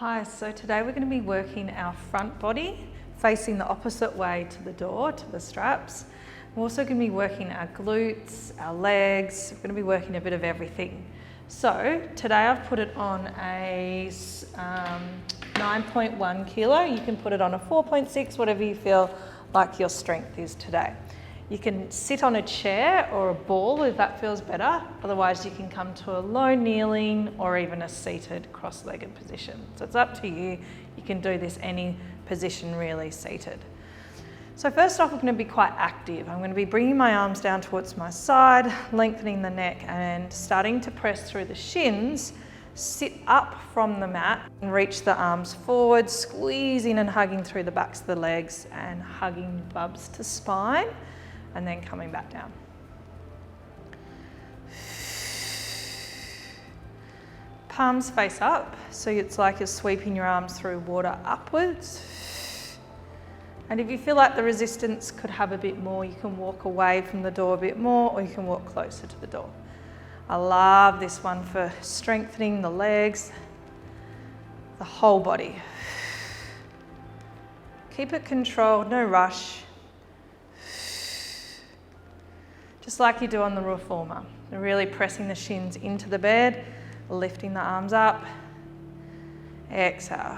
Hi, so today we're going to be working our front body facing the opposite way to the door, to the straps. We're also going to be working our glutes, our legs. We're going to be working a bit of everything. So today I've put it on a 9.1 kilo. You can put it on a 4.6, whatever you feel like your strength is today. You can sit on a chair or a ball if that feels better. Otherwise, you can come to a low kneeling or even a seated cross-legged position. So it's up to you. You can do this any position really seated. So first off, I'm going to be quite active. I'm going to be bringing my arms down towards my side, lengthening the neck and starting to press through the shins. Sit up from the mat and reach the arms forward, squeezing and hugging through the backs of the legs and hugging bubs to spine. And then coming back down. Palms face up, so it's like you're sweeping your arms through water upwards. And if you feel like the resistance could have a bit more, you can walk away from the door a bit more, or you can walk closer to the door. I love this one for strengthening the legs, the whole body. Keep it controlled, no rush. Just like you do on the reformer. You're really pressing the shins into the bed, lifting the arms up. Exhale.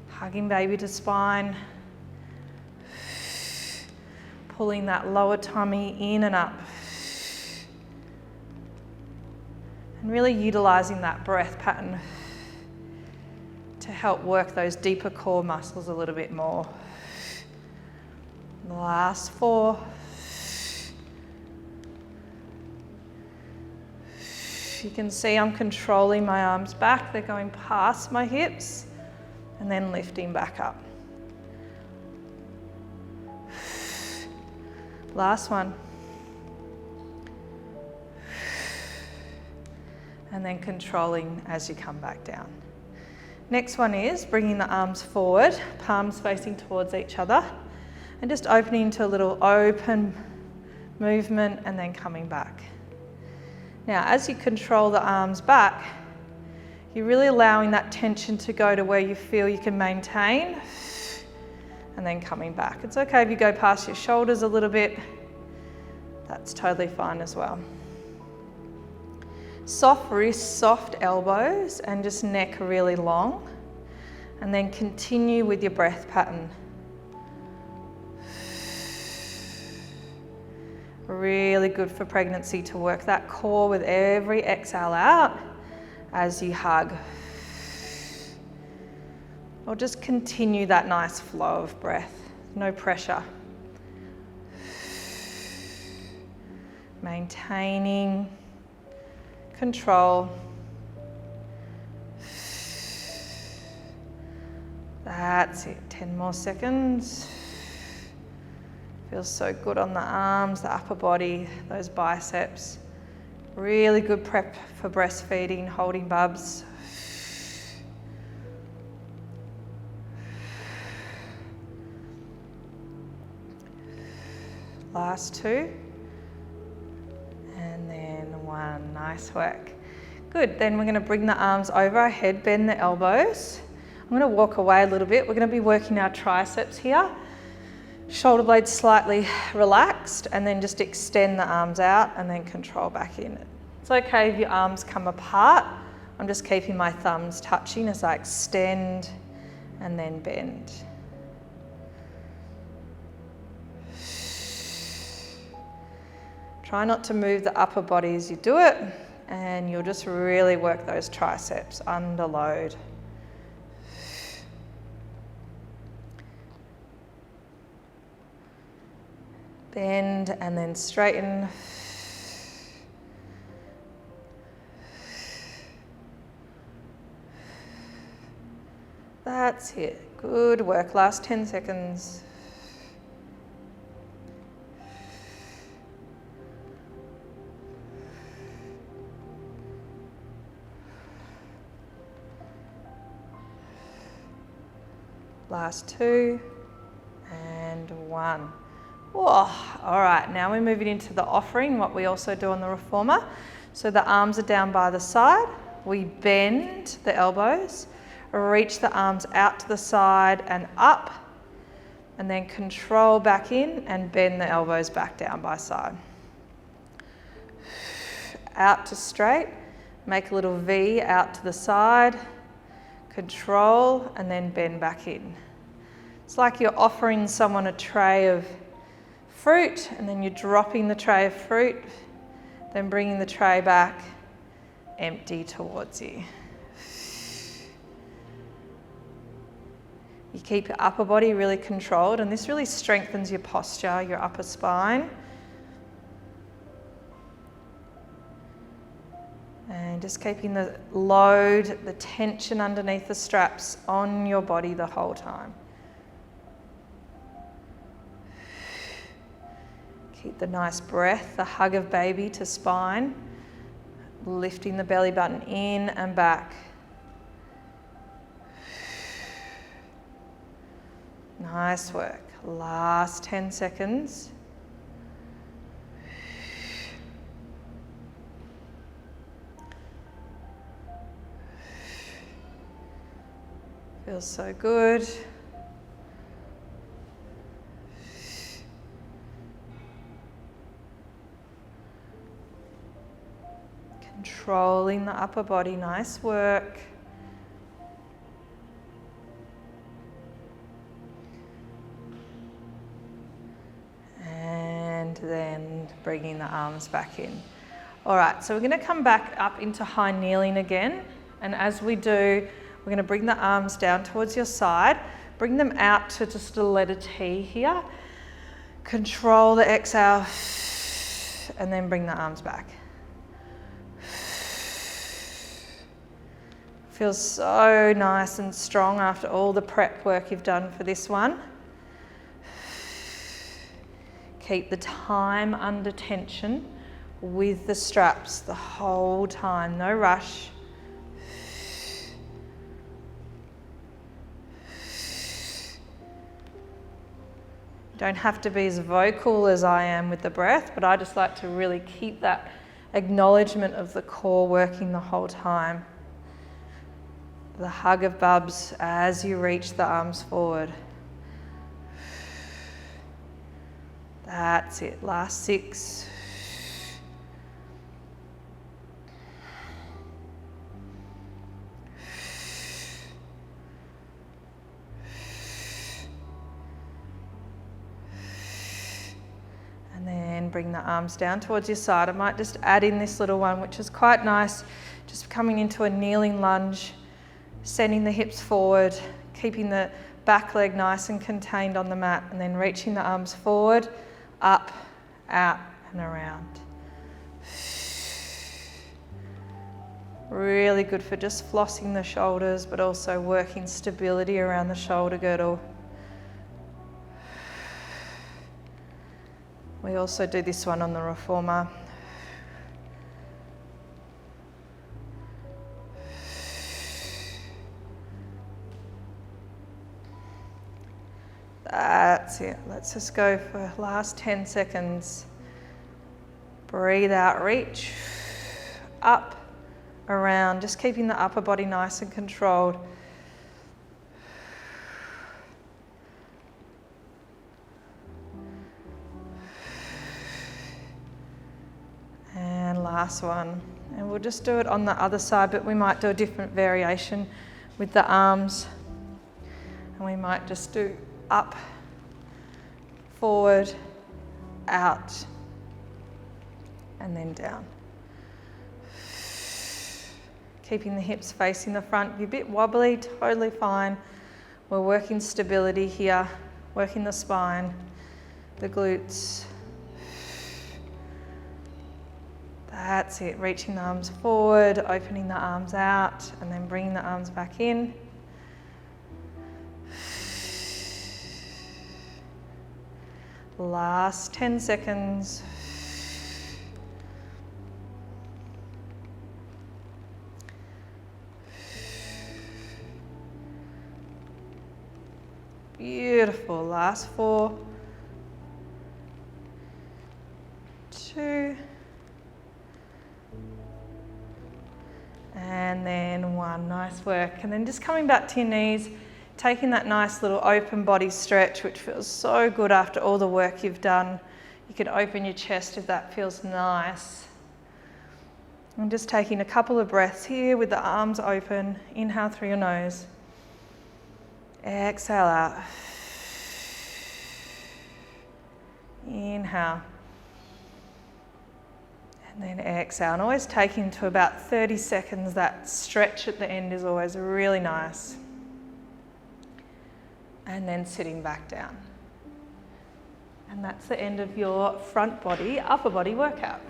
Hugging baby to spine. Pulling that lower tummy in and up. And really utilising that breath pattern to help work those deeper core muscles a little bit more. Last 4. You can see I'm controlling my arms back. They're going past my hips and then lifting back up. Last one. And then controlling as you come back down. Next one is bringing the arms forward, palms facing towards each other. And just opening to a little open movement and then coming back. Now, as you control the arms back, you're really allowing that tension to go to where you feel you can maintain and then coming back. It's okay if you go past your shoulders a little bit. That's totally fine as well. Soft wrists, soft elbows, and just neck really long. And then continue with your breath pattern. Really good for pregnancy to work that core with every exhale out as you hug. Or just continue that nice flow of breath, no pressure. Maintaining control. That's it, 10 more seconds. Feels so good on the arms, the upper body, those biceps. Really good prep for breastfeeding, holding bubs. Last 2. And then 1, nice work. Good, then we're gonna bring the arms over our head, bend the elbows. I'm gonna walk away a little bit. We're gonna be working our triceps here. Shoulder blades slightly relaxed and then just extend the arms out and then control back in. It's okay if your arms come apart. I'm just keeping my thumbs touching as I extend and then bend. Try not to move the upper body as you do it, and you'll just really work those triceps under load. Bend and then straighten. That's it. Good work. Last 10 seconds. Last 2 and 1. Whoa. All right, now we're moving into the offering, what we also do on the reformer. So the arms are down by the side, we bend the elbows, reach the arms out to the side and up, and then control back in and bend the elbows back down by side. Out to straight, make a little V out to the side, control, and then bend back in. It's like you're offering someone a tray of fruit, and then you're dropping the tray of fruit, then bringing the tray back empty towards you. You keep your upper body really controlled, and this really strengthens your posture, your upper spine. And just keeping the load, the tension underneath the straps on your body the whole time. Keep the nice breath, the hug of baby to spine, lifting the belly button in and back. Nice work. Last 10 seconds. Feels so good. Controlling the upper body, nice work. And then bringing the arms back in. All right, so we're going to come back up into high kneeling again. And as we do, we're going to bring the arms down towards your side. Bring them out to just a letter T here. Control the exhale, and then bring the arms back. Feels so nice and strong after all the prep work you've done for this one. Keep the time under tension with the straps the whole time, no rush. Don't have to be as vocal as I am with the breath, but I just like to really keep that acknowledgement of the core working the whole time. The hug of bubs as you reach the arms forward. That's it, last 6. And then bring the arms down towards your side. I might just add in this little one, which is quite nice, just coming into a kneeling lunge, sending the hips forward, keeping the back leg nice and contained on the mat, and then reaching the arms forward, up, out, and around. Really good for just flossing the shoulders, but also working stability around the shoulder girdle. We also do this one on the reformer. That's it. Let's just go for last 10 seconds. Breathe out, reach. Up, around, just keeping the upper body nice and controlled. And last one. And we'll just do it on the other side, but we might do a different variation with the arms. And we might just do up, forward, out, and then down. Keeping the hips facing the front. If you're a bit wobbly, totally fine. We're working stability here, working the spine, the glutes. That's it, reaching the arms forward, opening the arms out, and then bringing the arms back in. Last 10 seconds. Beautiful. Last 4, 2, And then one, nice work. And then just coming back to your knees, taking that nice little open body stretch, which feels so good after all the work you've done. You can open your chest if that feels nice. And just taking a couple of breaths here with the arms open. Inhale through your nose. Exhale out. Inhale. And then exhale. And always taking to about 30 seconds. That stretch at the end is always really nice. And then sitting back down. And that's the end of your front body, upper body workout.